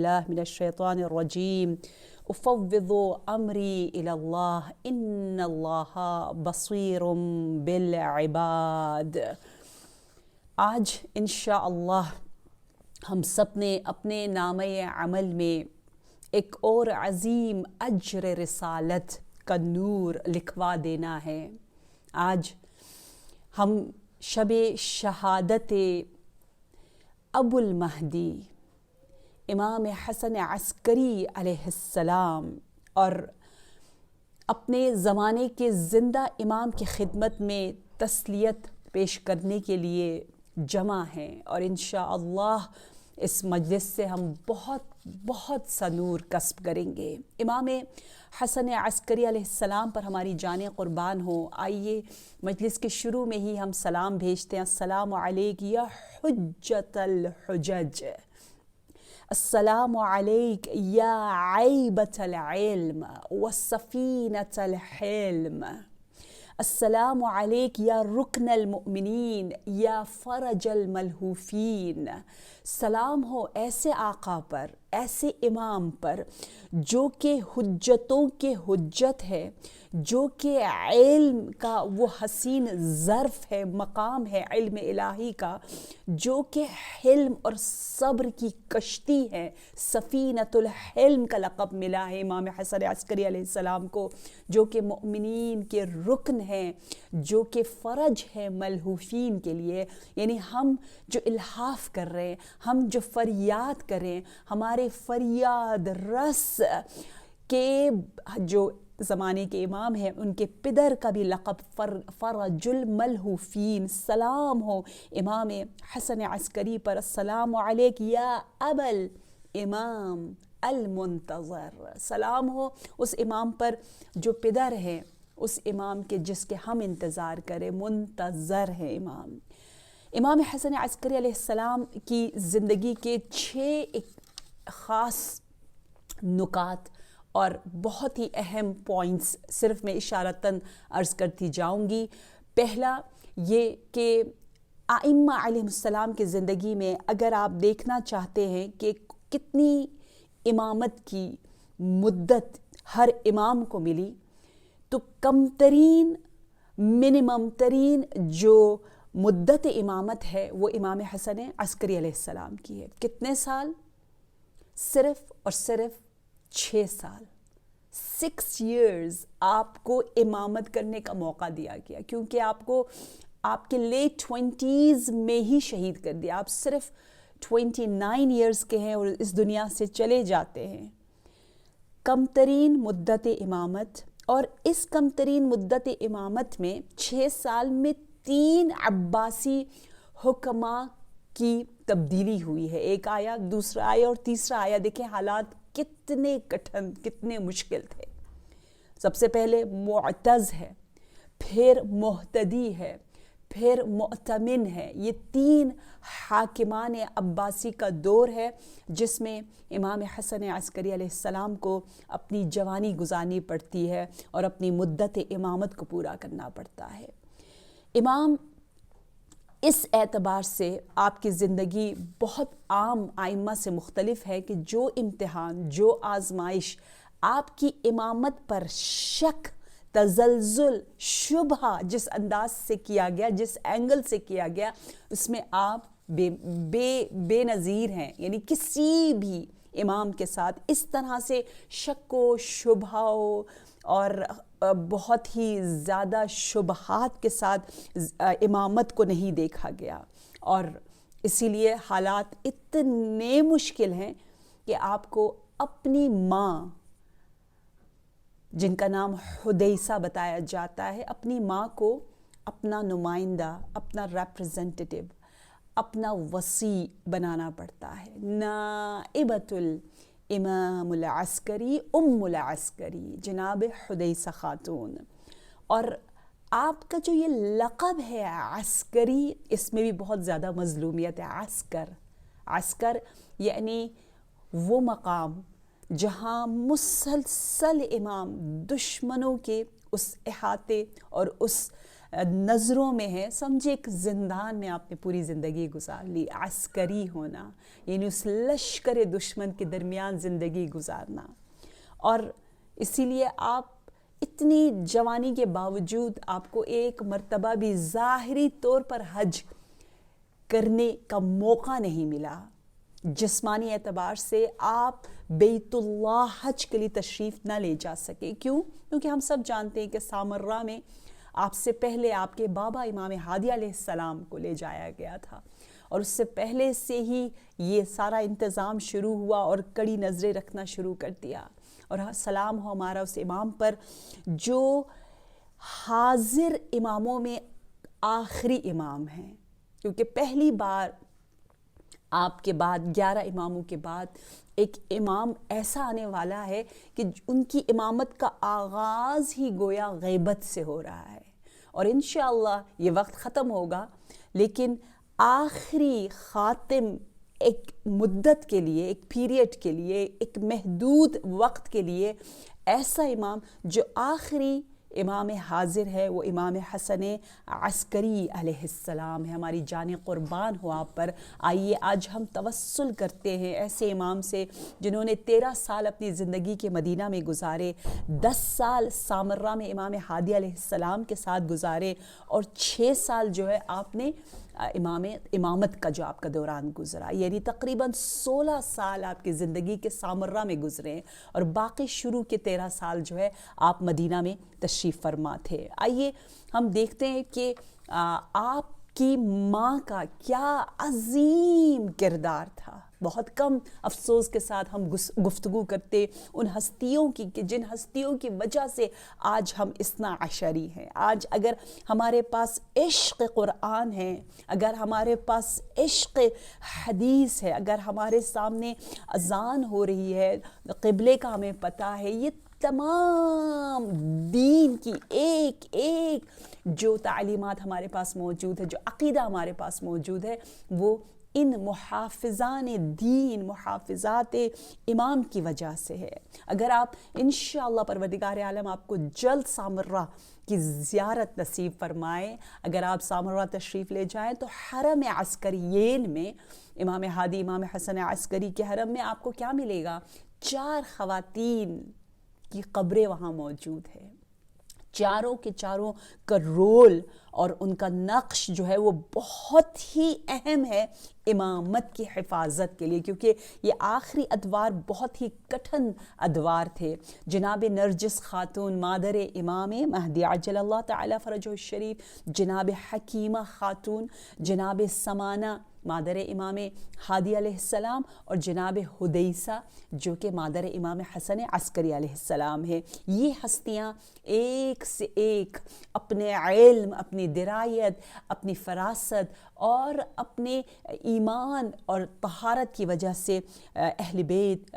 الله من الشيطان الرجيم أفوض أمري إلى الله إن الله بصير بالعباد۔ آج انشاءاللہ ہم سب نے اپنے نامہ عمل میں ایک اور عظیم اجر رسالت کا نور لکھوا دینا ہے۔ آج ہم شب شہادت ابو المہدی امام حسن عسکری علیہ السلام اور اپنے زمانے کے زندہ امام کی خدمت میں تسلیت پیش کرنے کے لیے جمع ہیں، اور انشاءاللہ اس مجلس سے ہم بہت سا نور کسب کریں گے۔ امام حسن عسکری علیہ السلام پر ہماری جانیں قربان ہو۔ آئیے مجلس کے شروع میں ہی ہم سلام بھیجتے ہیں۔ السلام علیک یا حجت الحجج، السلام علیک یا عیبۃ العلم وسفینۃ الحلم، السلام علیک یا رکن المؤمنین یا فرج الملہوفین۔ سلام ہو ایسے آقا پر، ایسے امام پر جو کہ حجتوں کے حجت ہے، جو کہ علم کا وہ حسین ظرف ہے، مقام ہے علم الہی کا، جو کہ حلم اور صبر کی کشتی ہے، سفینۃ الحلم کا لقب ملا ہے امام حسن عسکری علیہ السلام کو، جو کہ مؤمنین کے رکن ہیں، جو کہ فرج ہے ملہوفین کے لیے۔ یعنی ہم جو الحاف کر رہے ہیں، ہم جو فریاد کریں، ہمارے فریاد رس کے جو زمانے کے امام ہیں ان کے پدر کا بھی لقب فرج الملہوفین۔ سلام ہو امام حسن عسکری پر، السلام علیک یا ابل امام المنتظر۔ سلام ہو اس امام پر جو پدر ہے، اس امام کے جس کے ہم انتظار کریں، منتظر ہے امام۔ امام حسن عسکری علیہ السلام کی زندگی کے 6 خاص نکات اور بہت ہی اہم پوائنٹس صرف میں اشارتاً عرض کرتی جاؤں گی۔ پہلا یہ کہ ائمہ علیہ السلام کی زندگی میں اگر آپ دیکھنا چاہتے ہیں کہ کتنی امامت کی مدت ہر امام کو ملی، تو کم ترین منیمم ترین جو مدت امامت ہے وہ امام حسن عسکری علیہ السلام کی ہے۔ کتنے سال؟ صرف اور صرف 6 سال، 6 years آپ کو امامت کرنے کا موقع دیا گیا، کیونکہ آپ کو آپ کے لیٹ 20s میں ہی شہید کر دیا۔ آپ صرف 29 years کے ہیں اور اس دنیا سے چلے جاتے ہیں۔ کم ترین مدت امامت، اور اس کم ترین مدت امامت میں 6 سال میں 3 عباسی حکماء کی تبدیلی ہوئی ہے۔ ایک آیا، دوسرا آیا اور تیسرا آیا۔ دیکھیں حالات کتنے کٹھن، کتنے مشکل تھے۔ سب سے پہلے معتز ہے، پھر مہتدی ہے، پھر مؤتمن ہے۔ یہ 3 حاکمان عباسی کا دور ہے جس میں امام حسن عسکری علیہ السلام کو اپنی جوانی گزارنی پڑتی ہے اور اپنی مدت امامت کو پورا کرنا پڑتا ہے۔ امام اس اعتبار سے آپ کی زندگی بہت عام ائمہ سے مختلف ہے کہ جو امتحان، جو آزمائش آپ کی امامت پر شک، تزلزل، شبہ جس انداز سے کیا گیا، جس اینگل سے کیا گیا، اس میں آپ بے نظیر ہیں۔ یعنی کسی بھی امام کے ساتھ اس طرح سے شک و شبہ اور بہت ہی زیادہ شبہات کے ساتھ امامت کو نہیں دیکھا گیا، اور اسی لیے حالات اتنے مشکل ہیں کہ آپ کو اپنی ماں، جن کا نام حدیثہ بتایا جاتا ہے، اپنی ماں کو اپنا نمائندہ، اپنا ریپرزنٹیٹیو، اپنا وصی بنانا پڑتا ہے۔ نائبۃ الامام العسکری ام العسکری، جناب حدیثہ خاتون۔ اور آپ کا جو یہ لقب ہے عسکری، اس میں بھی بہت زیادہ مظلومیت ہے۔ عسکر یعنی وہ مقام جہاں مسلسل امام دشمنوں کے اس احاطے اور اس نظروں میں ہے، سمجھے ایک زندان میں آپ نے پوری زندگی گزار لی. عسکری ہونا یعنی اس لشکر دشمن کے درمیان زندگی گزارنا. اور اسی لیے آپ اتنی جوانی کے باوجود آپ کو ایک مرتبہ بھی ظاہری طور پر حج کرنے کا موقع نہیں ملا. جسمانی اعتبار سے آپ بیت اللہ حج کے لیے تشریف نہ لے جا سکے. کیوں؟ کیونکہ ہم سب جانتے ہیں کہ سامرہ میں آپ سے پہلے آپ کے بابا امام ہادی علیہ السلام کو لے جایا گیا تھا، اور اس سے پہلے سے ہی یہ سارا انتظام شروع ہوا اور کڑی نظریں رکھنا شروع کر دیا. اور سلام ہو ہمارا اس امام پر جو حاضر اماموں میں آخری امام ہیں، کیونکہ پہلی بار آپ کے بعد 11 اماموں کے بعد ایک امام ایسا آنے والا ہے کہ ان کی امامت کا آغاز ہی گویا غیبت سے ہو رہا ہے. اور انشاءاللہ یہ وقت ختم ہوگا، لیکن آخری خاتم ایک مدت کے لیے، ایک پیریڈ کے لیے، ایک محدود وقت کے لیے ایسا امام جو آخری امام حاضر ہے وہ امام حسن عسکری علیہ السلام ہے. ہماری جان قربان ہو آپ پر. آئیے آج ہم توسل کرتے ہیں ایسے امام سے جنہوں نے 13 سال اپنی زندگی کے مدینہ میں گزارے، 10 سال سامرہ میں امام ہادی علیہ السلام کے ساتھ گزارے، اور 6 سال جو ہے آپ نے امامت کا جو آپ کا دوران گزرا، یعنی تقریباً 16 سال آپ کی زندگی کے سامرہ میں گزرے، اور باقی شروع کے 13 سال جو ہے آپ مدینہ میں تشریف فرما تھے. آئیے ہم دیکھتے ہیں کہ آپ کی ماں کا کیا عظیم کردار تھا. بہت کم افسوس کے ساتھ ہم گفتگو کرتے ان ہستیوں کی کہ جن ہستیوں کی وجہ سے آج ہم اثنا عشری ہیں. آج اگر ہمارے پاس عشق قرآن ہے، اگر ہمارے پاس عشق حدیث ہے، اگر ہمارے سامنے اذان ہو رہی ہے، قبلے کا ہمیں پتہ ہے، یہ تمام دین کی ایک ایک جو تعلیمات ہمارے پاس موجود ہے، جو عقیدہ ہمارے پاس موجود ہے، وہ ان محافظان دین، محافظات امام کی وجہ سے ہے. اگر آپ انشاءاللہ پروردگار عالم آپ کو جلد سامرہ کی زیارت نصیب فرمائے، اگر آپ سامرہ تشریف لے جائیں تو حرم عسکریین میں امام ہادی امام حسن عسکری کے حرم میں آپ کو کیا ملے گا؟ 4 خواتین کی قبریں وہاں موجود ہے. چاروں کے چاروں کا رول اور ان کا نقش جو ہے وہ بہت ہی اہم ہے امامت کی حفاظت کے لیے، کیونکہ یہ آخری ادوار بہت ہی کٹھن ادوار تھے. جناب نرجس خاتون مادر امام مہدی عجل اللہ تعالی فرجہ الشریف، جناب حکیمہ خاتون، جناب سمانہ مادر امام ہادی علیہ السلام، اور جناب حدیثہ جو کہ مادر امام حسن عسکری علیہ السلام ہے. یہ ہستیاں ایک سے ایک اپنے علم، اپنی درایت، اپنی فراست اور اپنے ایمان اور طہارت کی وجہ سے اہل بیت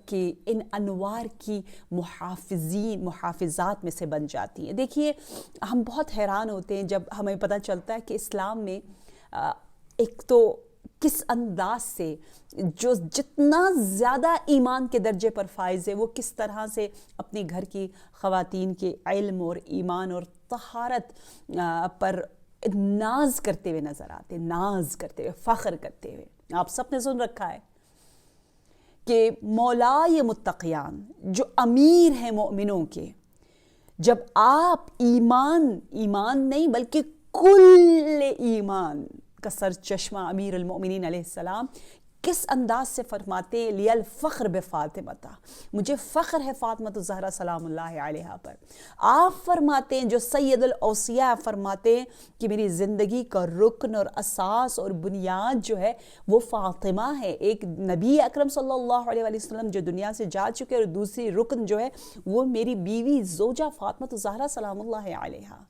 کی ان انوار کی محافظات میں سے بن جاتی ہیں. دیکھیے ہم بہت حیران ہوتے ہیں جب ہمیں پتہ چلتا ہے کہ اسلام میں ایک تو کس انداز سے جو جتنا زیادہ ایمان کے درجے پر فائز ہے وہ کس طرح سے اپنے گھر کی خواتین کے علم اور ایمان اور طہارت پر ناز کرتے ہوئے نظر آتے، ناز کرتے ہوئے، فخر کرتے ہوئے. آپ سب نے سن رکھا ہے کہ مولائے متقیان جو امیر ہیں مومنوں کے، جب آپ ایمان نہیں بلکہ کل ایمان کا سرچشمہ امیر المؤمنین علیہ السلام کس انداز سے فرماتے ہیں لی الفخر بفاطمہ، مجھے فخر ہے فاطمہ الزہرا سلام اللہ علیہا پر. آپ فرماتے ہیں جو سید الاوصیاء فرماتے ہیں کہ میری زندگی کا رکن اور اساس اور بنیاد جو ہے وہ فاطمہ ہے. ایک نبی اکرم صلی اللہ علیہ وسلم جو دنیا سے جا چکے، اور دوسری رکن جو ہے وہ میری بیوی زوجہ فاطمہ الزہرا سلام اللہ علیہا.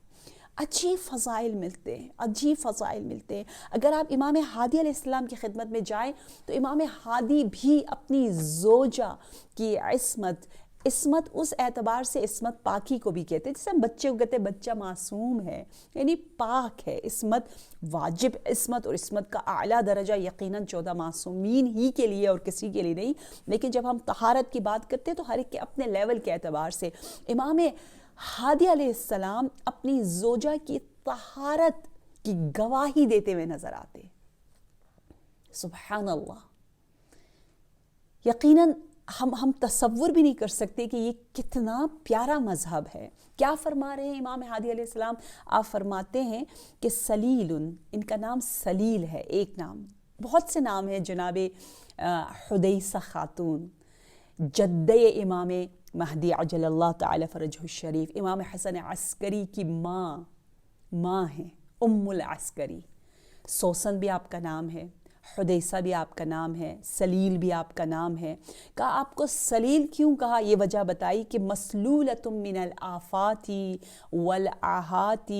عجیب فضائل ملتے ہیں، عجیب فضائل ملتے ہیں. اگر آپ امام ہادی علیہ السلام کی خدمت میں جائیں تو امام ہادی بھی اپنی زوجہ کی عصمت اس اعتبار سے عصمت پاکی کو بھی کہتے ہیں جیسے ہم بچے کو کہتے ہیں بچہ معصوم ہے، یعنی پاک ہے. عصمت واجب عصمت، اور عصمت کا اعلیٰ درجہ یقیناً 14 معصومین ہی کے لیے اور کسی کے لیے نہیں. لیکن جب ہم طہارت کی بات کرتے ہیں تو ہر ایک کے اپنے لیول کے اعتبار سے امام ہادی علیہ السلام اپنی زوجہ کی طہارت کی گواہی دیتے ہوئے نظر آتے. سبحان اللہ. یقیناً ہم تصور بھی نہیں کر سکتے کہ یہ کتنا پیارا مذہب ہے. کیا فرما رہے ہیں امام ہادی علیہ السلام؟ آپ فرماتے ہیں کہ سلیل، ان کا نام سلیل ہے، ایک نام، بہت سے نام ہیں. جناب حدیثہ خاتون جدہ امام مہدی عجل اللہ تعالی فرجہ الشریف، امام حسن عسکری کی ماں ہیں، ام العسکری. سوسن بھی آپ کا نام ہے، حدیثہ بھی آپ کا نام ہے، سلیل بھی آپ کا نام ہے. کہا آپ کو سلیل کیوں کہا؟ یہ وجہ بتائی کہ مسلولۃ من الآفات والآہات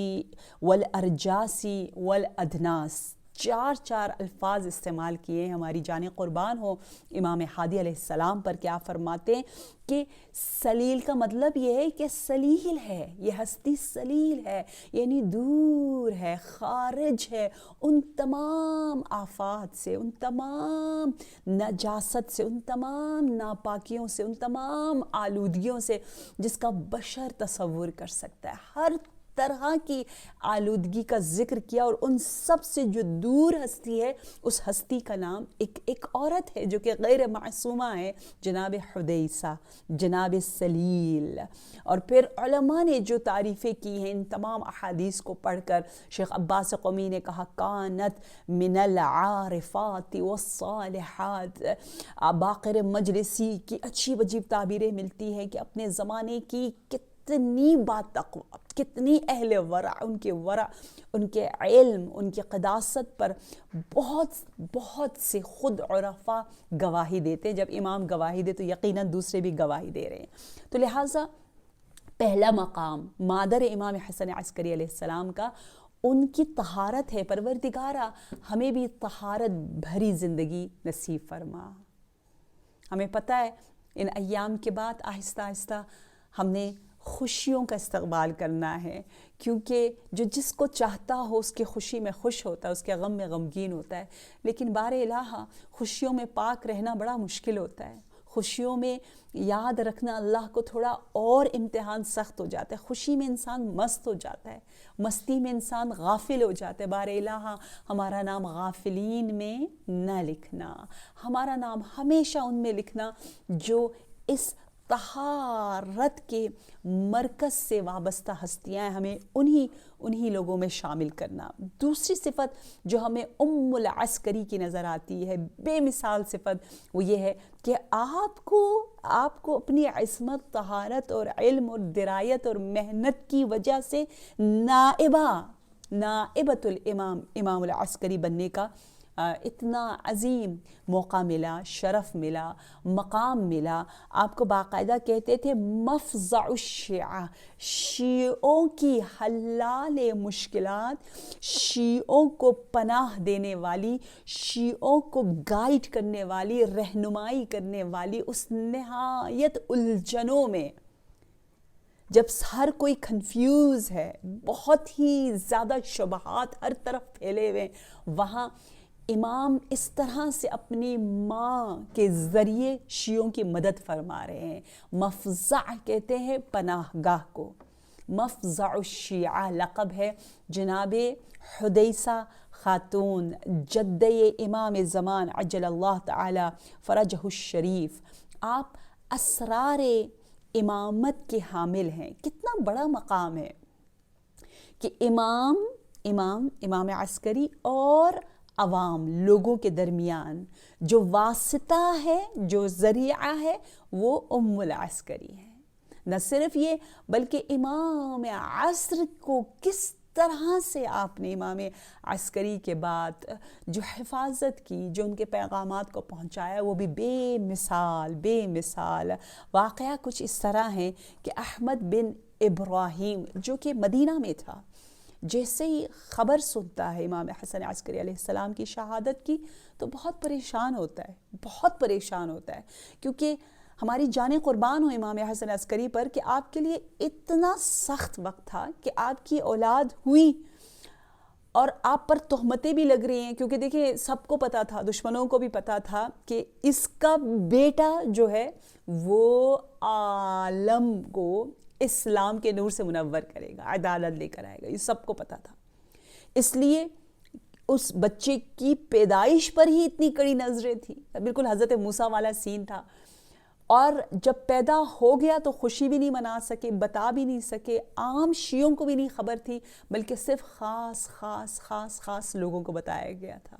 والارجاس والادناس. چار الفاظ استعمال کیے ہیں. ہماری جانیں قربان ہو امام ہادی علیہ السلام پر. کیا فرماتے ہیں کہ سلیل کا مطلب یہ ہے کہ سلیل ہے، یہ ہستی سلیل ہے، یعنی دور ہے، خارج ہے ان تمام آفات سے، ان تمام نجاست سے، ان تمام ناپاکیوں سے، ان تمام آلودگیوں سے جس کا بشر تصور کر سکتا ہے. ہر طرح کی آلودگی کا ذکر کیا، اور ان سب سے جو دور ہستی ہے اس ہستی کا نام ایک عورت ہے جو کہ غیر معصومہ ہے، جناب حدیثہ، جناب سلیل. اور پھر علماء نے جو تعریفیں کی ہیں ان تمام احادیث کو پڑھ کر، شیخ عباس قمی نے کہا کانت من العارفات والصالحات. باقر مجلسی کی عجیب تعبیریں ملتی ہیں کہ اپنے زمانے کی کتنی باتقوا، کتنی اہل ورع، ان کے علم، ان کے قداست پر بہت سے خود عرفا گواہی دیتے. جب امام گواہی دے تو یقیناً دوسرے بھی گواہی دے رہے ہیں. تو لہٰذا پہلا مقام مادر امام حسن عسکری علیہ السلام کا ان کی طہارت ہے. پروردگارہ ہمیں بھی طہارت بھری زندگی نصیب فرما. ہمیں پتہ ہے ان ایام کے بعد آہستہ آہستہ ہم نے خوشیوں کا استقبال کرنا ہے، کیونکہ جو جس کو چاہتا ہو اس کی خوشی میں خوش ہوتا ہے، اس کے غم میں غمگین ہوتا ہے. لیکن بار الہ خوشیوں میں پاک رہنا بڑا مشکل ہوتا ہے. خوشیوں میں یاد رکھنا اللہ کو تھوڑا اور امتحان سخت ہو جاتا ہے. خوشی میں انسان مست ہو جاتا ہے، مستی میں انسان غافل ہو جاتا ہے. بار الہ ہمارا نام غافلین میں نہ لکھنا، ہمارا نام ہمیشہ ان میں لکھنا جو اس طہارت کے مرکز سے وابستہ ہستیاں ہیں، ہمیں انہی لوگوں میں شامل کرنا. دوسری صفت جو ہمیں ام العسکری کی نظر آتی ہے، بے مثال صفت، وہ یہ ہے کہ آپ کو اپنی عصمت، طہارت اور علم اور درایت اور محنت کی وجہ سے نائبۃ الامام، امام العسکری بننے کا اتنا عظیم موقع ملا، شرف ملا، مقام ملا. آپ کو باقاعدہ کہتے تھے مفزع الشیعہ، شیعوں کی حلال مشکلات، شیعوں کو پناہ دینے والی، شیعوں کو گائیڈ کرنے والی، رہنمائی کرنے والی اس نہایت الجھنوں میں جب ہر کوئی کنفیوز ہے، بہت ہی زیادہ شبہات ہر طرف پھیلے ہوئے، وہاں امام اس طرح سے اپنی ماں کے ذریعے شیعوں کی مدد فرما رہے ہیں. مفزع کہتے ہیں پناہ گاہ کو. مفزع الشیعہ لقب ہے جناب حدیثہ خاتون جدہ امام زمان عجل اللہ تعالی فرجہ الشریف. آپ اسرار امامت کے حامل ہیں. کتنا بڑا مقام ہے کہ امام عسکری اور عوام لوگوں کے درمیان جو واسطہ ہے، جو ذریعہ ہے، وہ ام العسکری ہے. نہ صرف یہ بلکہ امام عصر کو کس طرح سے آپ نے امام عسکری کے بعد جو حفاظت کی، جو ان کے پیغامات کو پہنچایا، وہ بھی بے مثال. واقعہ کچھ اس طرح ہے کہ احمد بن ابراہیم جو کہ مدینہ میں تھا، جیسے ہی خبر سنتا ہے امام حسن عسکری علیہ السلام کی شہادت کی تو بہت پریشان ہوتا ہے کیونکہ ہماری جانیں قربان ہو امام حسن عسکری پر کہ آپ کے لیے اتنا سخت وقت تھا کہ آپ کی اولاد ہوئی اور آپ پر تہمتیں بھی لگ رہی ہیں، کیونکہ دیکھیں سب کو پتا تھا، دشمنوں کو بھی پتا تھا کہ اس کا بیٹا جو ہے وہ عالم کو اسلام کے نور سے منور کرے گا، عدالت لے کر آئے گا، یہ سب کو پتہ تھا۔ اس لیے اس بچے کی پیدائش پر ہی اتنی کڑی نظریں تھیں، بالکل حضرت موسیٰ والا سین تھا۔ اور جب پیدا ہو گیا تو خوشی بھی نہیں منا سکے، بتا بھی نہیں سکے، عام شیعوں کو بھی نہیں خبر تھی، بلکہ صرف خاص خاص خاص خاص لوگوں کو بتایا گیا تھا۔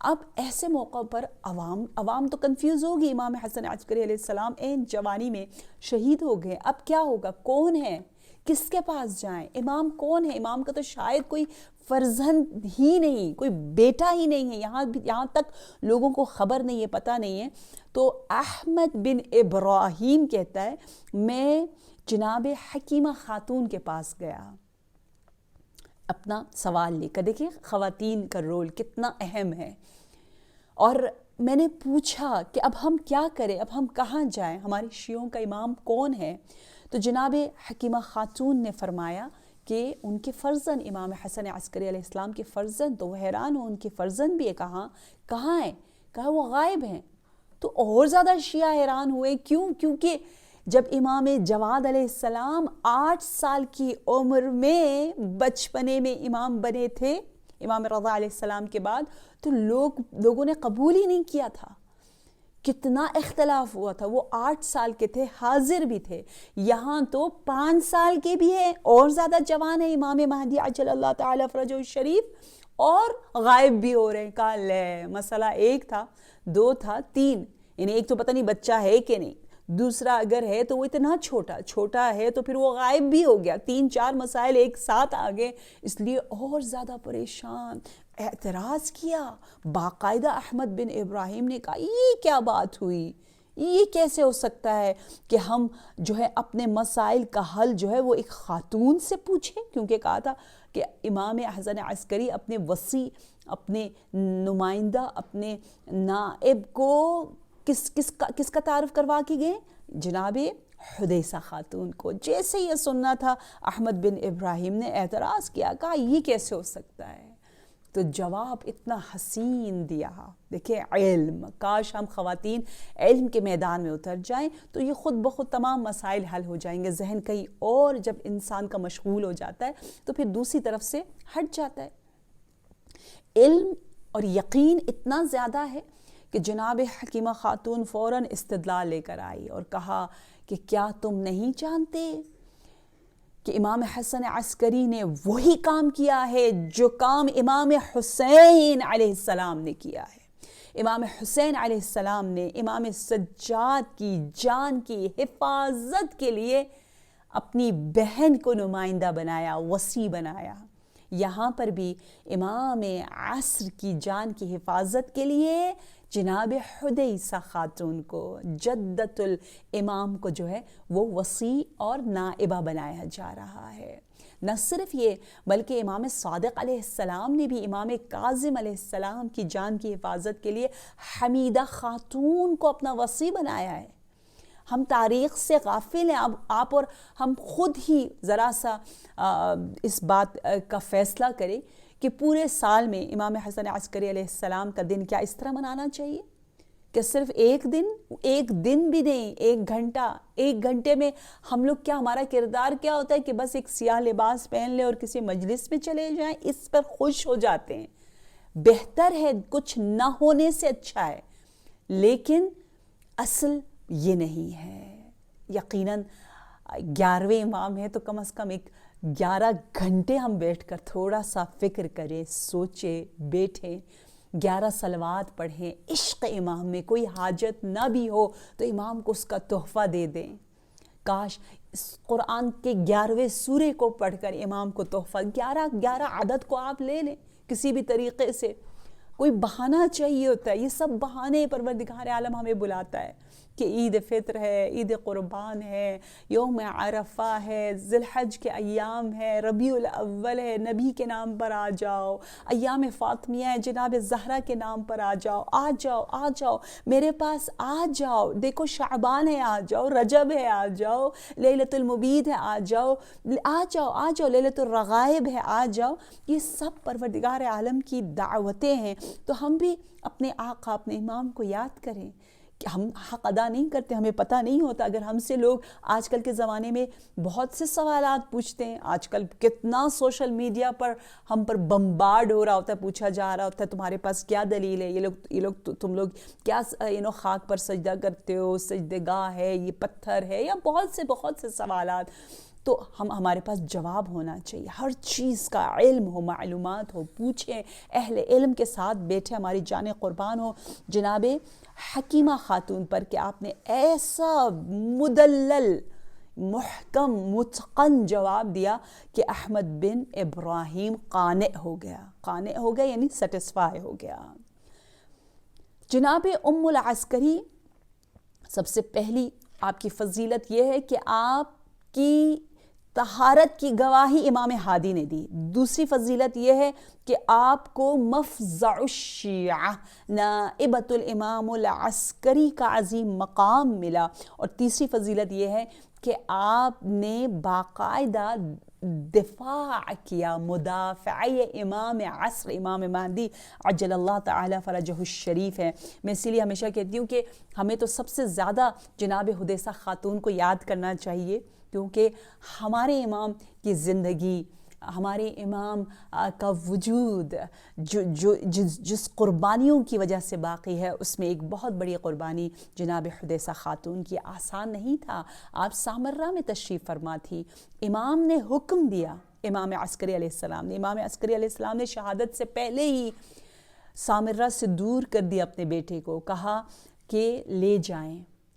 اب ایسے موقع پر عوام تو کنفیوز ہوگی، امام حسن عسکری علیہ السلام جوانی میں شہید ہو گئے، اب کیا ہوگا، کون ہے، کس کے پاس جائیں، امام کون ہے؟ امام کا تو شاید کوئی فرزند ہی نہیں، کوئی بیٹا ہی نہیں ہے، یہاں تک لوگوں کو خبر نہیں ہے، پتہ نہیں ہے۔ تو احمد بن ابراہیم کہتا ہے میں جناب حکیمہ خاتون کے پاس گیا اپنا سوال لے کر۔ دیکھیں خواتین کا رول کتنا اہم ہے، اور میں نے پوچھا کہ اب ہم کیا کریں، اب ہم کہاں جائیں، ہمارے شیعوں کا امام کون ہے؟ تو جناب حکیمہ خاتون نے فرمایا کہ ان کے فرزند امام حسن عسکری علیہ السلام کے فرزند، تو وہ حیران ہو، ان کے فرزند بھی ہے، کہاں ہیں؟ کہا وہ غائب ہیں۔ تو اور زیادہ شیعہ حیران ہوئے، کیوں؟ کیونکہ جب امام جواد علیہ السلام 8 سال کی عمر میں بچپنے میں امام بنے تھے، امام رضا علیہ السلام کے بعد، تو لوگوں نے قبول ہی نہیں کیا تھا۔ کتنا اختلاف ہوا تھا، وہ 8 سال کے تھے، حاضر بھی تھے، یہاں تو 5 سال کے بھی ہیں، اور زیادہ جوان ہے امام مہدی عجل اللہ تعالی فرجہ الشریف، اور غائب بھی ہو رہے ہیں۔ کہا لے، مسئلہ ایک تھا، 2 تھا، 3، یعنی ایک تو پتہ نہیں بچہ ہے کہ نہیں، دوسرا اگر ہے تو وہ اتنا چھوٹا ہے تو پھر وہ غائب بھی ہو گیا، 3-4 مسائل ایک ساتھ آگئے، اس لیے اور زیادہ پریشان، اعتراض کیا باقاعدہ۔ احمد بن ابراہیم نے کہا یہ کیا بات ہوئی، یہ کیسے ہو سکتا ہے کہ ہم جو ہے اپنے مسائل کا حل جو ہے وہ ایک خاتون سے پوچھیں، کیونکہ کہا تھا کہ امام حسن عسکری اپنے وصی، اپنے نمائندہ، اپنے نائب کو کس کا تعارف کروا کے گئے؟ جناب حدیثہ خاتون کو۔ جیسے یہ سننا تھا احمد بن ابراہیم نے اعتراض کیا، کہا یہ کیسے ہو سکتا ہے؟ تو جواب اتنا حسین دیا۔ دیکھیں علم، کاش ہم خواتین علم کے میدان میں اتر جائیں تو یہ خود بخود تمام مسائل حل ہو جائیں گے۔ ذہن کہیں اور جب انسان کا مشغول ہو جاتا ہے تو پھر دوسری طرف سے ہٹ جاتا ہے۔ علم اور یقین اتنا زیادہ ہے کہ جناب حکیمہ خاتون فوراً استدلال لے کر آئی اور کہا کہ کیا تم نہیں جانتے کہ امام حسن عسکری نے وہی کام کیا ہے جو کام امام حسین علیہ السلام نے کیا ہے۔ امام حسین علیہ السلام نے امام سجاد کی جان کی حفاظت کے لیے اپنی بہن کو نمائندہ بنایا، وصی بنایا۔ یہاں پر بھی امام عصر کی جان کی حفاظت کے لیے جناب حدیثہ خاتون کو، جدت الامام کو جو ہے وہ وصی اور نائبہ بنایا جا رہا ہے۔ نہ صرف یہ بلکہ امام صادق علیہ السلام نے بھی امام کاظم علیہ السلام کی جان کی حفاظت کے لیے حمیدہ خاتون کو اپنا وصی بنایا ہے۔ ہم تاریخ سے غافل ہیں، اب آپ اور ہم خود ہی ذرا سا اس بات کا فیصلہ کریں کہ پورے سال میں امام حسن عسکری علیہ السلام کا دن کیا اس طرح منانا چاہیے کہ صرف ایک دن بھی نہیں، 1 گھنٹے میں ہم لوگ کیا، ہمارا کردار کیا ہوتا ہے کہ بس ایک سیاہ لباس پہن لیں اور کسی مجلس میں چلے جائیں، اس پر خوش ہو جاتے ہیں۔ بہتر ہے، کچھ نہ ہونے سے اچھا ہے، لیکن اصل یہ نہیں ہے۔ یقیناً 11ویں امام ہے تو کم از کم 11 گھنٹے ہم بیٹھ کر تھوڑا سا فکر کریں، سوچیں، بیٹھیں، 11 صلوات پڑھیں، عشق امام میں کوئی حاجت نہ بھی ہو تو امام کو اس کا تحفہ دے دیں۔ کاش اس قرآن کے 11ویں سورے کو پڑھ کر امام کو تحفہ، 11 عدد کو آپ لے لیں کسی بھی طریقے سے۔ کوئی بہانہ چاہیے ہوتا ہے، یہ سب بہانے پروردگار عالم ہمیں بلاتا ہے کہ عید فطر ہے، عید قربان ہے، یوم عرفہ ہے، ذی الحج کے ایام ہے، ربیع الاول ہے، نبی کے نام پر آ جاؤ، ایام فاطمیہ ہے، جناب زہرا کے نام پر آ جاؤ میرے پاس آ جاؤ، دیکھو شعبان ہے آ جاؤ، رجب ہے آ جاؤ، لیلۃ المبید ہے آ جاؤ، لیلۃ الرغائب ہے آ جاؤ۔ یہ سب پروردگار عالم کی دعوتیں ہیں، تو ہم بھی اپنے آقا، اپنے امام کو یاد کریں ہم حق ادا نہیں کرتے، ہمیں پتہ نہیں ہوتا. اگر ہم سے لوگ آج کل کے زمانے میں بہت سے سوالات پوچھتے ہیں، آج کل کتنا سوشل میڈیا پر ہم پر بمبارڈ ہو رہا ہوتا ہے، پوچھا جا رہا ہوتا ہے تمہارے پاس کیا دلیل ہے، یہ لوگ تم لوگ کیا خاک پر سجدہ کرتے ہو، سجدہ گاہ ہے، یہ پتھر ہے، یا بہت سے سوالات. تو ہمارے پاس جواب ہونا چاہیے، ہر چیز کا علم ہو، معلومات ہو، پوچھیں اہل علم کے ساتھ بیٹھے. ہماری جان قربان ہو جناب حکیمہ خاتون پر کہ آپ نے ایسا مدلل، محکم، متقن جواب دیا کہ احمد بن ابراہیم قانع ہو گیا یعنی سیٹسفائی ہو گیا. جناب ام العسکری، سب سے پہلی آپ کی فضیلت یہ ہے کہ آپ کی طہارت کی گواہی امام ہادی نے دی. دوسری فضیلت یہ ہے کہ آپ کو مفزع الشیعہ، نائبۃ الامام العسکری کا عظیم مقام ملا. اور تیسری فضیلت یہ ہے کہ آپ نے باقاعدہ دفاع کیا، مدافعی امام عصر امام مہدی عجل اللہ تعالی فرجہ الشریف ہے. میں اسی لیے ہمیشہ کہتی ہوں کہ ہمیں تو سب سے زیادہ جناب حدیثہ خاتون کو یاد کرنا چاہیے، کیونکہ ہمارے امام کی زندگی، ہمارے امام کا وجود جس قربانیوں کی وجہ سے باقی ہے، اس میں ایک بہت بڑی قربانی جناب حدیثہ خاتون کی. آسان نہیں تھا. آپ سامرہ میں تشریف فرما تھی، امام نے حکم دیا، امام عسکری علیہ السلام نے شہادت سے پہلے ہی سامرہ سے دور کر دیا اپنے بیٹے کو. کہا کہ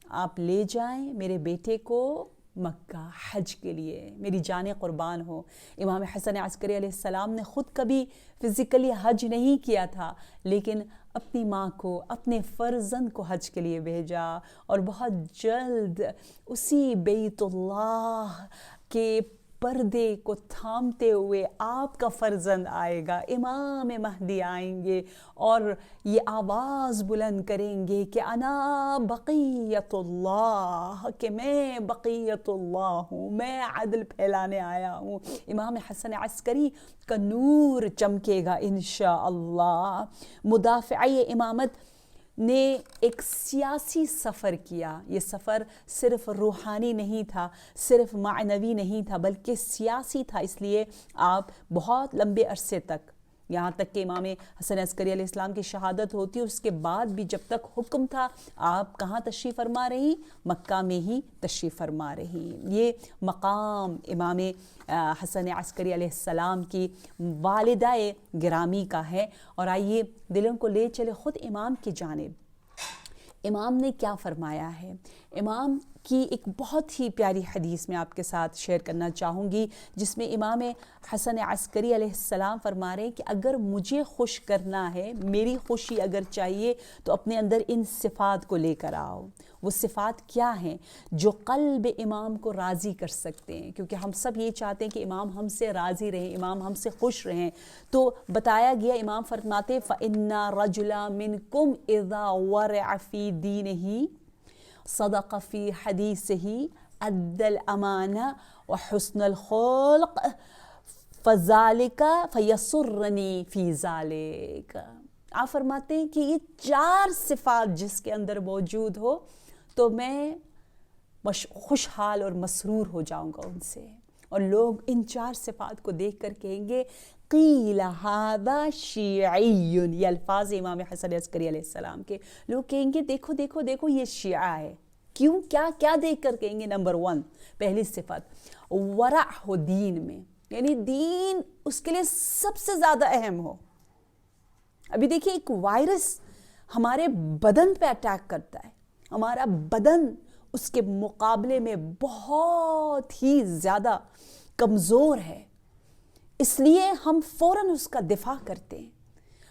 آپ لے جائیں میرے بیٹے کو مکہ حج کے لیے، میری جان قربان ہو. امام حسن عسکری علیہ السلام نے خود کبھی فزیکلی حج نہیں کیا تھا، لیکن اپنی ماں کو، اپنے فرزند کو حج کے لیے بھیجا. اور بہت جلد اسی بیت اللہ کے پردے کو تھامتے ہوئے آپ کا فرزند آئے گا، امام مہدی آئیں گے اور یہ آواز بلند کریں گے کہ انا بقیت اللہ، کہ میں بقیت اللہ ہوں، میں عدل پھیلانے آیا ہوں. امام حسن عسکری کا نور چمکے گا انشاءاللہ. مدافعی امامت نے ایک سیاسی سفر کیا. یہ سفر صرف روحانی نہیں تھا، صرف معنوی نہیں تھا، بلکہ سیاسی تھا. اس لیے آپ بہت لمبے عرصے تک، یہاں تک کہ امام حسن عسکری علیہ السلام کی شہادت ہوتی، اس کے بعد بھی جب تک حکم تھا، آپ کہاں تشریف فرما رہی؟ مکہ میں ہی تشریف فرما رہی. یہ مقام امام حسن عسکری علیہ السلام کی والدہ گرامی کا ہے. اور آئیے دلوں کو لے چلے خود امام کی جانب. امام نے کیا فرمایا ہے؟ امام کی ایک بہت ہی پیاری حدیث میں آپ کے ساتھ شیئر کرنا چاہوں گی، جس میں امام حسن عسکری علیہ السلام فرما رہے ہیں کہ اگر مجھے خوش کرنا ہے، میری خوشی اگر چاہیے، تو اپنے اندر ان صفات کو لے کر آؤ. وہ صفات کیا ہیں جو قلب امام کو راضی کر سکتے ہیں؟ کیونکہ ہم سب یہ چاہتے ہیں کہ امام ہم سے راضی رہیں، امام ہم سے خوش رہیں. تو بتایا گیا، امام فرماتے فَإِنَّ رَجُلًا مِّنْكُمْ إِذَا وَرَعَ فِي دِينِهِ صَدَقَ فِي حَدِيثِهِ أَدَّى الْأَمَانَةَ وَحُسْنَ الْخُلُقِ فَذَلِكَ فَيَسُرُّنِي فِي ذَلِكَ. آپ فرماتے ہیں کہ یہ 4 صفات جس کے اندر موجود ہو تو میں خوشحال اور مسرور ہو جاؤں گا ان سے. اور لوگ ان 4 صفات کو دیکھ کر کہیں گے قیل ھذا شیعی، یہ الفاظ امام حسن عسکری علیہ السلام کے. لوگ کہیں گے دیکھو دیکھو دیکھو یہ شیعہ ہے. کیوں؟ کیا دیکھ کر کہیں گے؟ نمبر 1، پہلی صفت ورع ہو دین میں، یعنی دین اس کے لیے سب سے زیادہ اہم ہو. ابھی دیکھیے ایک وائرس ہمارے بدن پہ اٹیک کرتا ہے، ہمارا بدن اس کے مقابلے میں بہت ہی زیادہ کمزور ہے، اس لیے ہم فوراً اس کا دفاع کرتے ہیں.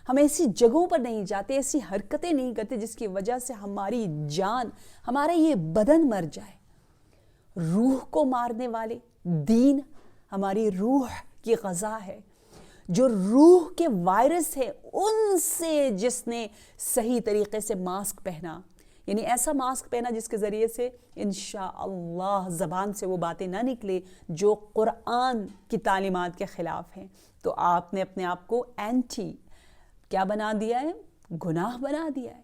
ہم ایسی جگہوں پر نہیں جاتے، ایسی حرکتیں نہیں کرتے جس کی وجہ سے ہماری جان، ہمارا یہ بدن مر جائے. روح کو مارنے والے دین ہماری روح کی غذا ہے. جو روح کے وائرس ہے ان سے جس نے صحیح طریقے سے ماسک پہنا، یعنی ایسا ماسک پہنا جس کے ذریعے سے انشاءاللہ زبان سے وہ باتیں نہ نکلے جو قرآن کی تعلیمات کے خلاف ہیں، تو آپ نے اپنے آپ کو اینٹی کیا بنا دیا ہے؟ گناہ بنا دیا ہے.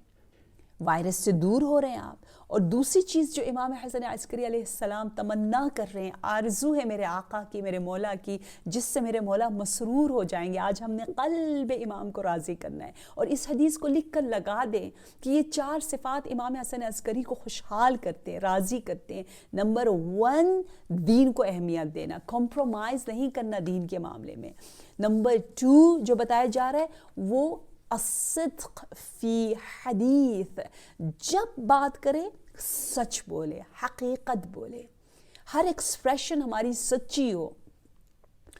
وائرس سے دور ہو رہے ہیں آپ. اور دوسری چیز جو امام حسن عسکری علیہ السلام تمنا کر رہے ہیں, آرزو ہے میرے آقا کی, میرے مولا کی, جس سے میرے مولا مسرور ہو جائیں گے. آج ہم نے قلب امام کو راضی کرنا ہے, اور اس حدیث کو لکھ کر لگا دیں کہ یہ 4 صفات امام حسن عسکری کو خوشحال کرتے ہیں, راضی کرتے ہیں. نمبر 1, دین کو اہمیت دینا, کمپرومائز نہیں کرنا دین کے معاملے میں. نمبر 2 جو بتایا جا رہا ہے وہ الصدق فی حدیث, جب بات کرے سچ بولے, حقیقت بولے, ہر ایکسپریشن ہماری سچی ہو.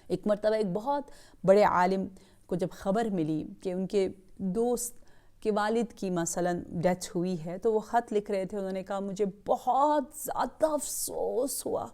ایک مرتبہ ایک بہت بڑے عالم کو جب خبر ملی کہ ان کے دوست کے والد کی مثلا ڈیتھ ہوئی ہے, تو وہ خط لکھ رہے تھے. انہوں نے کہا مجھے بہت زیادہ افسوس ہوا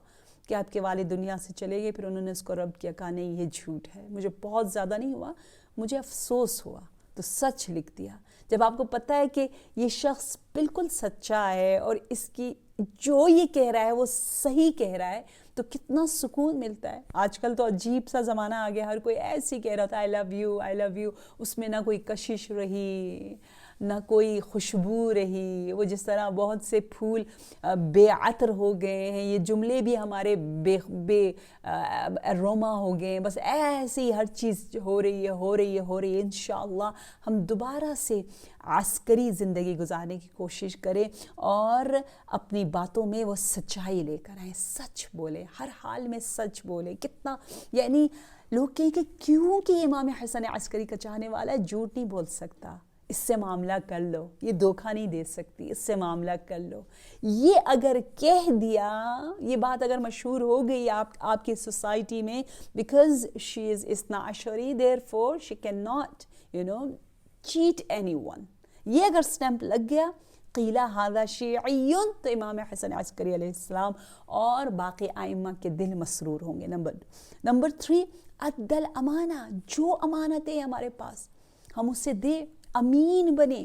کہ آپ کے والد دنیا سے چلے گئے. پھر انہوں نے اس کو رد کیا, کہا نہیں یہ جھوٹ ہے, مجھے بہت زیادہ نہیں ہوا, مجھے افسوس ہوا. تو سچ لکھ دیا. جب آپ کو پتہ ہے کہ یہ شخص بالکل سچا ہے اور اس کی جو یہ کہہ رہا ہے وہ صحیح کہہ رہا ہے, تو کتنا سکون ملتا ہے. آج کل تو عجیب سا زمانہ آ گیا, ہر کوئی ایسے ہی کہہ رہا تھا آئی love you, I love you. اس میں نہ کوئی کشش رہی, نہ کوئی خوشبو رہی. وہ جس طرح بہت سے پھول بے عطر ہو گئے ہیں, یہ جملے بھی ہمارے بے اروما ہو گئے ہیں. بس ایسے ہی ہر چیز ہو رہی ہے. انشاءاللہ ہم دوبارہ سے عسکری زندگی گزارنے کی کوشش کریں اور اپنی باتوں میں وہ سچائی لے کر آئیں. سچ بولے, ہر حال میں سچ بولے. کتنا یعنی لوگ کہیں کہ کیوں کہ امام حسن عسکری کا چاہنے والا ہے, جھوٹ نہیں بول سکتا, اس سے معاملہ کر لو, یہ دھوکہ نہیں دے سکتی, اس سے معاملہ کر لو. یہ اگر کہہ دیا, یہ بات اگر مشہور ہو گئی آپ کی سوسائٹی میں, because she is Isna Ashari, therefore she can not cheat anyone. یہ اگر سٹیمپ لگ گیا, قیلہ ھذا شیعی, تو امام حسن عسکری علیہ السلام اور باقی ائمہ کے دل مسرور ہوں گے. نمبر 3, ادى الامانہ, جو امانتیں ہمارے پاس ہم اسے دیں, امین بنے.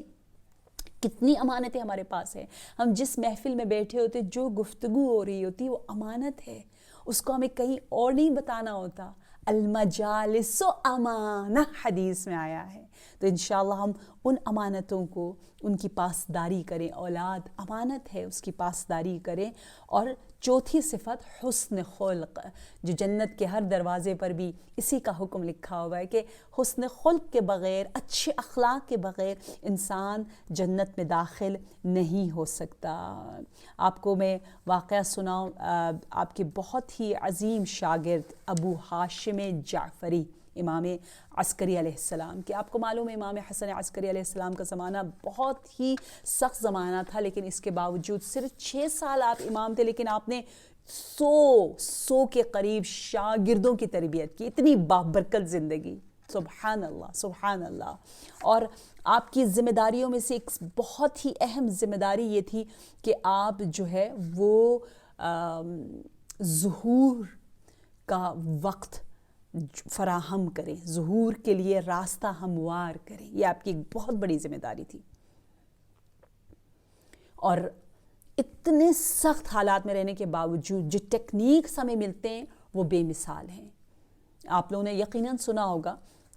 کتنی امانتیں ہمارے پاس ہیں, ہم جس محفل میں بیٹھے ہوتے, جو گفتگو ہو رہی ہوتی, وہ امانت ہے, اس کو ہمیں کہیں اور نہیں بتانا ہوتا. المجالس امانہ حدیث میں آیا ہے. تو انشاءاللہ ہم ان امانتوں کو, ان کی پاسداری کریں. اولاد امانت ہے, اس کی پاسداری کریں. اور چوتھی صفت حسن خلق, جو جنت کے ہر دروازے پر بھی اسی کا حکم لکھا ہوا ہے کہ حسن خلق کے بغیر, اچھے اخلاق کے بغیر انسان جنت میں داخل نہیں ہو سکتا. آپ کو میں واقعہ سناؤں, آپ کے بہت ہی عظیم شاگرد ابو ہاشم جعفری امام عسکری علیہ السلام کے, آپ کو معلوم ہے امام حسن عسکری علیہ السلام کا زمانہ بہت ہی سخت زمانہ تھا, لیکن اس کے باوجود صرف 6 سال آپ امام تھے, لیکن آپ نے 100 کے قریب شاگردوں کی تربیت کی. اتنی بابرکت زندگی, سبحان اللہ سبحان اللہ. اور آپ کی ذمہ داریوں میں سے ایک بہت ہی اہم ذمہ داری یہ تھی کہ آپ جو ہے وہ ظہور کا وقت فراہم کریں, ظہور کے لیے راستہ ہموار کریں. یہ آپ کی ایک بہت بڑی ذمہ داری تھی. اور اتنے سخت حالات میں رہنے کے باوجود جو ٹیکنیکس ہمیں ملتے ہیں وہ بے مثال ہیں. آپ لوگوں نے یقیناً سنا ہوگا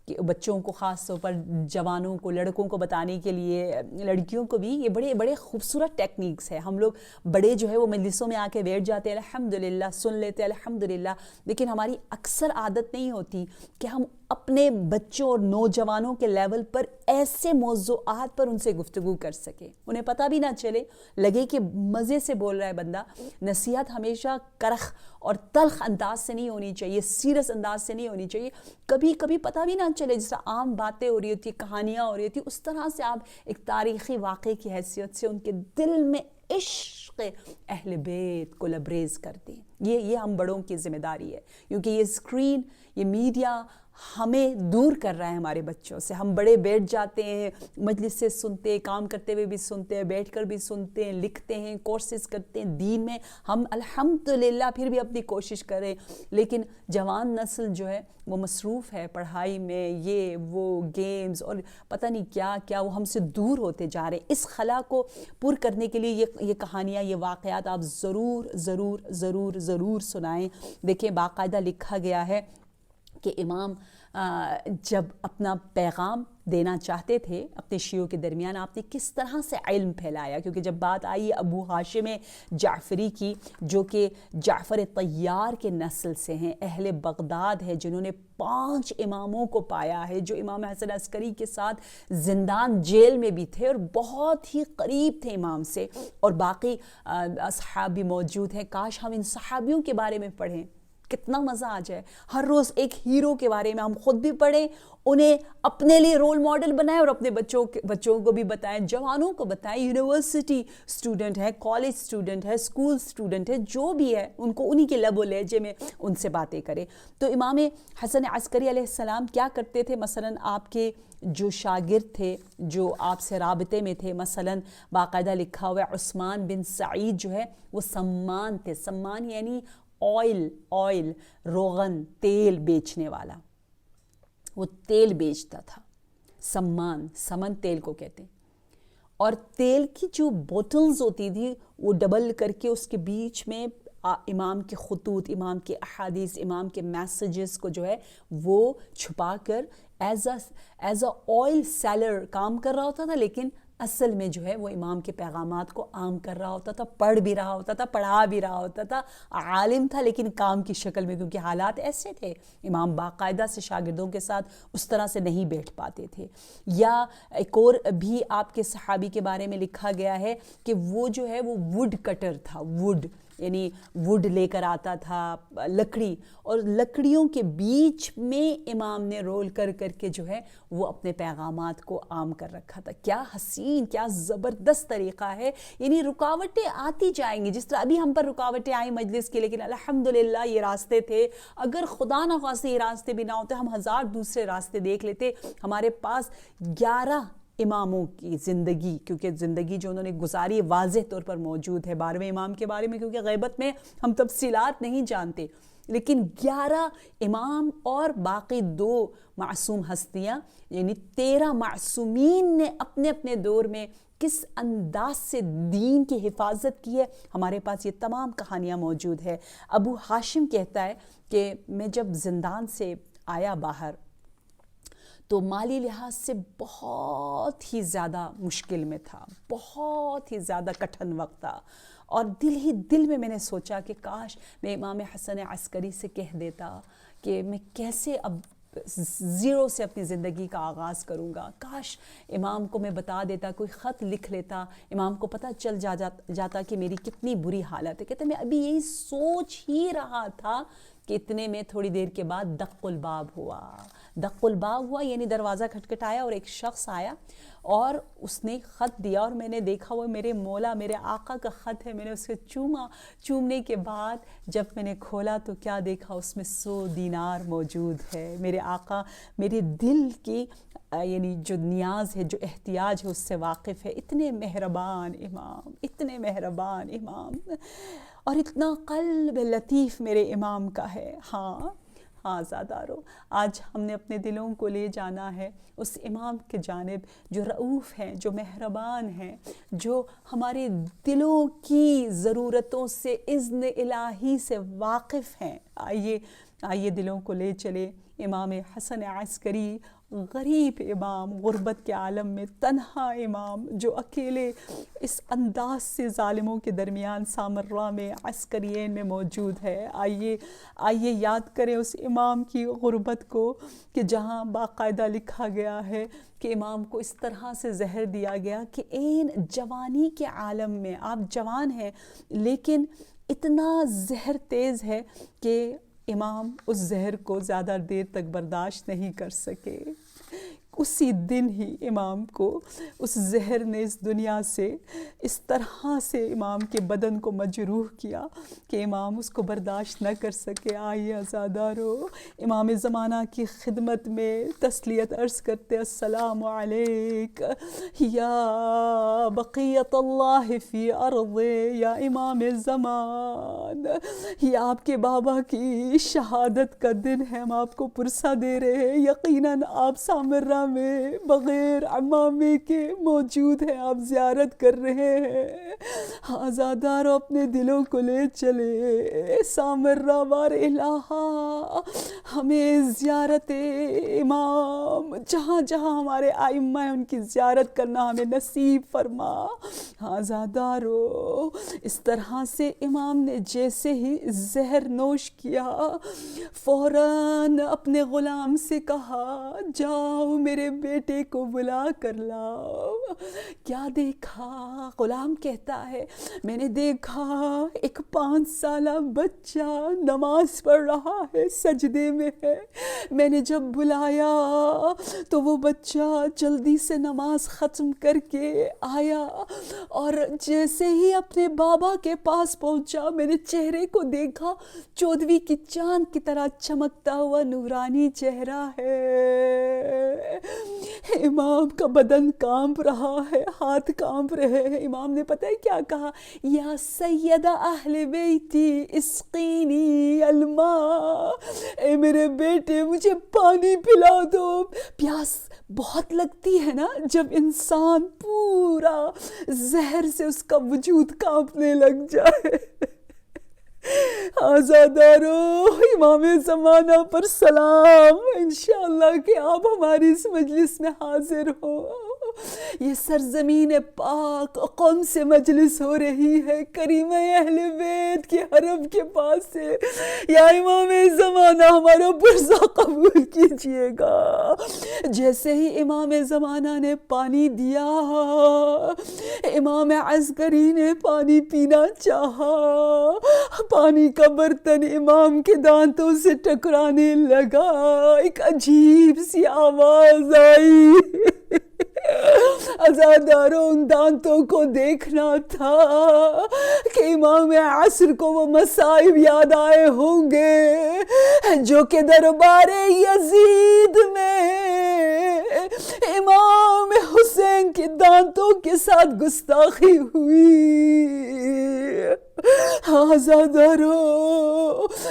کہ بچوں کو, خاص طور پر جوانوں کو, لڑکوں کو بتانے کے لیے, لڑکیوں کو بھی, یہ بڑے بڑے خوبصورت ٹیکنیکس ہیں. ہم لوگ بڑے جو ہے وہ مجلسوں میں آ کے بیٹھ جاتے ہیں, الحمدللہ سن لیتے ہیں, الحمدللہ, لیکن ہماری اکثر عادت نہیں ہوتی کہ ہم اپنے بچوں اور نوجوانوں کے لیول پر ایسے موضوعات پر ان سے گفتگو کر سکیں, انہیں پتہ بھی نہ چلے, لگے کہ مزے سے بول رہا ہے بندہ. نصیحت ہمیشہ کرخ اور تلخ انداز سے نہیں ہونی چاہیے, سیریس انداز سے نہیں ہونی چاہیے. کبھی کبھی پتہ بھی نہ چلے, جس طرح عام باتیں ہو رہی ہوتی, کہانیاں ہو رہی ہوتی, اس طرح سے آپ ایک تاریخی واقعے کی حیثیت سے ان کے دل میں عشق اہل بیت کو لبریز کر دیں. یہ ہم بڑوں کی ذمہ داری ہے, کیونکہ یہ اسکرین, یہ میڈیا ہمیں دور کر رہا ہے ہمارے بچوں سے. ہم بڑے بیٹھ جاتے ہیں, مجلس سے سنتے ہیں, کام کرتے ہوئے بھی سنتے ہیں, بیٹھ کر بھی سنتے ہیں, لکھتے ہیں, کورسز کرتے ہیں دین میں. ہم الحمدللہ پھر بھی اپنی کوشش کریں, لیکن جوان نسل جو ہے وہ مصروف ہے پڑھائی میں, یہ وہ گیمز اور پتہ نہیں کیا کیا, وہ ہم سے دور ہوتے جا رہے ہیں. اس خلا کو پر کرنے کے لیے یہ کہانیاں, یہ واقعات آپ ضرور ضرور ضرور ضرور سنائیں. دیکھیں باقاعدہ لکھا گیا ہے کہ امام جب اپنا پیغام دینا چاہتے تھے اپنے شیعوں کے درمیان، آپ نے کس طرح سے علم پھیلایا. کیونکہ جب بات آئی ابو ہاشم جعفری کی، جو کہ جعفر طیار کے نسل سے ہیں، اہل بغداد ہے، جنہوں نے 5 اماموں کو پایا ہے، جو امام حسن عسکری کے ساتھ زندان جیل میں بھی تھے اور بہت ہی قریب تھے امام سے، اور باقی اصحاب بھی موجود ہیں. کاش ہم ان صحابیوں کے بارے میں پڑھیں، کتنا مزہ آ جائے. ہر روز ایک ہیرو کے بارے میں ہم خود بھی پڑھیں، انہیں اپنے لیے رول ماڈل بنائیں اور اپنے بچوں کو بھی بتائیں، جوانوں کو بتائیں. یونیورسٹی اسٹوڈنٹ ہے، کالج اسٹوڈنٹ ہے، اسکول اسٹوڈنٹ ہے، جو بھی ہے ان کو انہی کے لب و لہجے میں ان سے باتیں کریں. تو امام حسن عسکری علیہ السلام کیا کرتے تھے؟ مثلاً آپ کے جو شاگرد تھے، جو آپ سے رابطے میں تھے، مثلاً باقاعدہ لکھا ہوا ہے عثمان بن سعید جو ہے وہ سمان تھے. سمان یعنی آئل، روغن، تیل بیچنے والا، وہ تیل بیچتا تھا. سمن تیل کو کہتے ہیں. اور تیل کی جو بوٹلز ہوتی تھی وہ ڈبل کر کے اس کے بیچ میں امام کے خطوط، امام کے احادیث، امام کے میسیجز کو جو ہے وہ چھپا کر ایز اے آئل سیلر کام کر رہا ہوتا تھا، لیکن اصل میں جو ہے وہ امام کے پیغامات کو عام کر رہا ہوتا تھا، پڑھ بھی رہا ہوتا تھا، پڑھا بھی رہا ہوتا تھا. عالم تھا لیکن کام کی شکل میں، کیونکہ حالات ایسے تھے، امام باقاعدہ سے شاگردوں کے ساتھ اس طرح سے نہیں بیٹھ پاتے تھے. یا ایک اور بھی آپ کے صحابی کے بارے میں لکھا گیا ہے کہ وہ جو ہے وہ ووڈ کٹر تھا. ووڈ یعنی ووڈ لے کر آتا تھا، لکڑی، اور لکڑیوں کے بیچ میں امام نے رول کر کے جو ہے وہ اپنے پیغامات کو عام کر رکھا تھا. کیا حسین، کیا زبردست طریقہ ہے. یعنی رکاوٹیں آتی جائیں گی، جس طرح ابھی ہم پر رکاوٹیں آئیں مجلس کی، لیکن الحمدللہ یہ راستے تھے. اگر خدا نہ خواستہ یہ راستے بھی نہ ہوتے، ہم 1000 دوسرے راستے دیکھ لیتے. ہمارے پاس 11 اماموں کی زندگی، کیونکہ زندگی جو انہوں نے گزاری واضح طور پر موجود ہے 12ویں امام کے بارے میں، کیونکہ غیبت میں ہم تفصیلات نہیں جانتے، لیکن 11 امام اور باقی 2 معصوم ہستیاں، یعنی 13 معصومین نے اپنے اپنے دور میں کس انداز سے دین کی حفاظت کی ہے. ہمارے پاس یہ تمام کہانیاں موجود ہے. ابو ہاشم کہتا ہے کہ میں جب زندان سے آیا باہر تو مالی لحاظ سے بہت ہی زیادہ مشکل میں تھا، بہت ہی زیادہ کٹھن وقت تھا، اور دل میں نے سوچا کہ کاش میں امام حسن عسکری سے کہہ دیتا کہ میں کیسے اب زیرو سے اپنی زندگی کا آغاز کروں گا. کاش امام کو میں بتا دیتا، کوئی خط لکھ لیتا، امام کو پتہ چل جاتا کہ میری کتنی بری حالت ہے. کہتے میں ابھی یہی سوچ ہی رہا تھا کہ اتنے میں تھوڑی دیر کے بعد دق الباب ہوا، یعنی دروازہ کھٹکھٹایا اور ایک شخص آیا اور اس نے خط دیا، اور میں نے دیکھا وہ میرے مولا، میرے آقا کا خط ہے. میں نے اسے چومنے کے بعد جب میں نے کھولا تو کیا دیکھا، اس میں 100 دینار موجود ہے. میرے آقا میرے دل کی یعنی جو نیاز ہے، جو احتیاج ہے، اس سے واقف ہے. اتنے مہربان امام اور اتنا قلب لطیف میرے امام کا ہے. ہاں زادارو، آج ہم نے اپنے دلوں کو لے جانا ہے اس امام کے جانب جو رؤوف ہیں، جو مہربان ہیں، جو ہمارے دلوں کی ضرورتوں سے اذن الہی سے واقف ہیں. آئیے دلوں کو لے چلے امام حسن عسکری، غریب امام، غربت کے عالم میں تنہا امام، جو اکیلے اس انداز سے ظالموں کے درمیان سامراء میں، عسکرین میں موجود ہے. آئیے یاد کریں اس امام کی غربت کو، کہ جہاں باقاعدہ لکھا گیا ہے کہ امام کو اس طرح سے زہر دیا گیا کہ این جوانی کے عالم میں، آپ جوان ہیں لیکن اتنا زہر تیز ہے کہ امام اس زہر کو زیادہ دیر تک برداشت نہیں کر سکے. اسی دن ہی امام کو اس زہر نے اس دنیا سے اس طرح سے امام کے بدن کو مجروح کیا کہ امام اس کو برداشت نہ کر سکے. آئیے عزادارو امام زمانہ کی خدمت میں تسلیت عرض کرتے، السلام علیک یا بقیت اللہ فی ارض، یا امام زمان. یہ آپ کے بابا کی شہادت کا دن ہے، ہم آپ کو پرسہ دے رہے ہیں. یقیناً آپ سامراء میں بغیر عمامے کے موجود ہیں، آپ زیارت کر رہے ہیں، آزادارو اپنے دلوں کو لے چلے، سامرہ بار الہا ہمیں زیارت امام جہاں جہاں ہمارے ائمہ ہیں ان کی زیارت کرنا ہمیں نصیب فرما۔ آزادارو اس طرح سے امام نے جیسے ہی زہر نوش کیا فوراً اپنے غلام سے کہا جاؤ میرے بیٹے کو بلا کر لاؤ۔ کیا دیکھا؟ غلام کہتا ہے میں نے دیکھا ایک 5 سالہ بچہ نماز پڑھ رہا ہے، سجدے میں ہے، میں نے جب بلایا تو وہ بچہ جلدی سے نماز ختم کر کے آیا اور جیسے ہی اپنے بابا کے پاس پہنچا میں نے چہرے کو دیکھا، 14ویں کی چاند کی طرح چمکتا ہوا نورانی چہرہ ہے۔ امام کا بدن کانپ رہا ہے، ہاتھ کانپ رہے ہیں۔ امام نے پتہ ہے کیا کہا؟ یا سیدہ اہل بیتی اسقینی الماء، اے میرے بیٹے مجھے پانی پلا دو۔ پیاس بہت لگتی ہے نا جب انسان پورا زہر سے اس کا وجود کانپنے لگ جائے۔ آزادارو امام زمانہ پر سلام، انشاءاللہ کہ آپ ہماری اس مجلس میں حاضر ہو۔ یہ سرزمین پاک قوم سے مجلس ہو رہی ہے، کریمہ اہل بیت کے حرم کے پاس سے۔ یا امام زمانہ ہمارا پرزہ قبول کیجئے گا۔ جیسے ہی امام زمانہ نے پانی دیا امام عسکری نے پانی پینا چاہا، پانی کا برتن امام کے دانتوں سے ٹکرانے لگا، ایک عجیب سی آواز آئی۔ عزاداروں ان دانتوں کو دیکھنا تھا کہ امام عصر کو وہ مصائب یاد آئے ہوں گے جو کہ دربار یزید میں امام حسین کے دانتوں کے ساتھ گستاخی ہوئی۔ آزادارو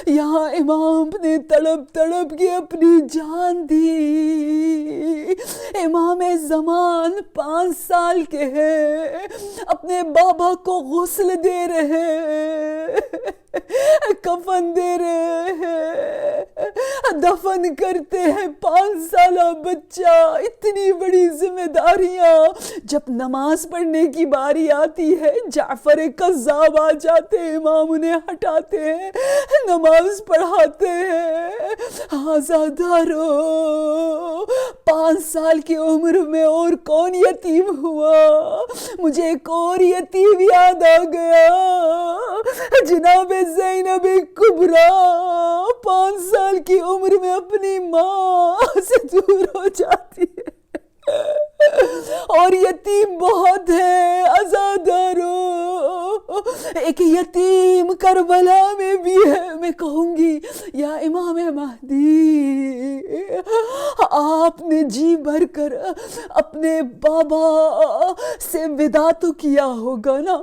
یہاں امام نے تڑپ تڑپ کے اپنی جان دی۔ امام زمان 5 سال کے ہیں، اپنے بابا کو غسل دے رہے ہیں، کفن دے رہے ہیں، دفن کرتے ہیں 5 سالہ بچہ۔ اتنی بڑی ذمہ داریاں، جب نماز پڑھنے کی باری آتی ہے جعفر کذاب آ جاتے ہیں، امام انہیں ہٹاتے ہیں، نماز پڑھاتے ہیں۔ آزادارو 5 سال کی عمر میں اور کون یتیم ہوا؟ مجھے ایک اور یتیم یاد آ گیا، جناب زینب کبریٰ 5 سال کی عمر میں اپنی ماں سے دور ہو جاتی ہے، اور یتیم بہت ہے۔ عزادارو ایک یتیم کربلا میں بھی ہے۔ میں کہوں گی یا امام مہدی آپ نے جی بھر کر اپنے بابا سے وداع تو کیا ہوگا نا،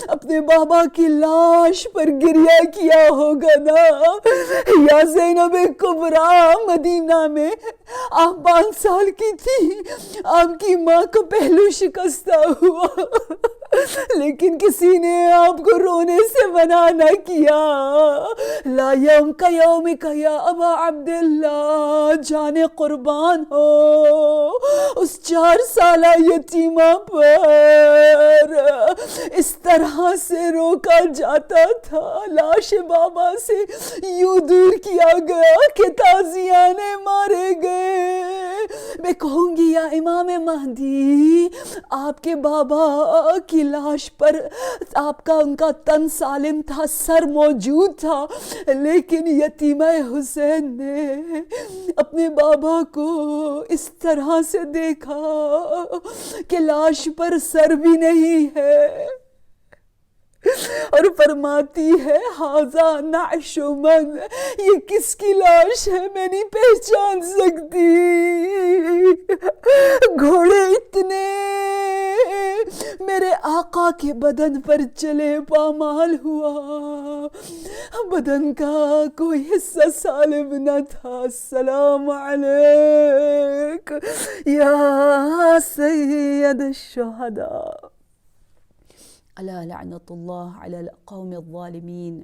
اپنے بابا کی لاش پر گریہ کیا ہوگا نا۔ یا زینب کبریٰ مدینہ میں آپ 5 سال کی تھی، آپ کی ماں کا پہلو شکستہ ہوا، لیکن کسی نے آپ کو رونے سے منع نہ کیا۔ لا یوم کا یوم کا یا ابا عبداللہ، جان قربان ہو اس 4 سالہ یتیمہ پر۔ اس طرح سے روکا جاتا تھا، لاش بابا سے یوں دور کیا گیا کہ تازیانے مارے گئے۔ میں کہوں گی یا امام مہدی آپ کے بابا کی لاش پر آپ کا ان کا تن سالم تھا، سر موجود تھا، لیکن یتیمہ حسین نے اپنے بابا کو اس طرح سے دیکھا کہ لاش پر سر بھی نہیں ہے، اور فرماتی ہے ھذا نعش من، یہ کس کی لاش ہے میں نہیں پہچان سکتی۔ گھوڑے اتنے میرے آقا کے بدن پر چلے پامال ہوا، بدن کا کوئی حصہ سالم نہ تھا. السلام علیک یا سید الشہداء. الا لعنت اللہ علی القوم الظالمین.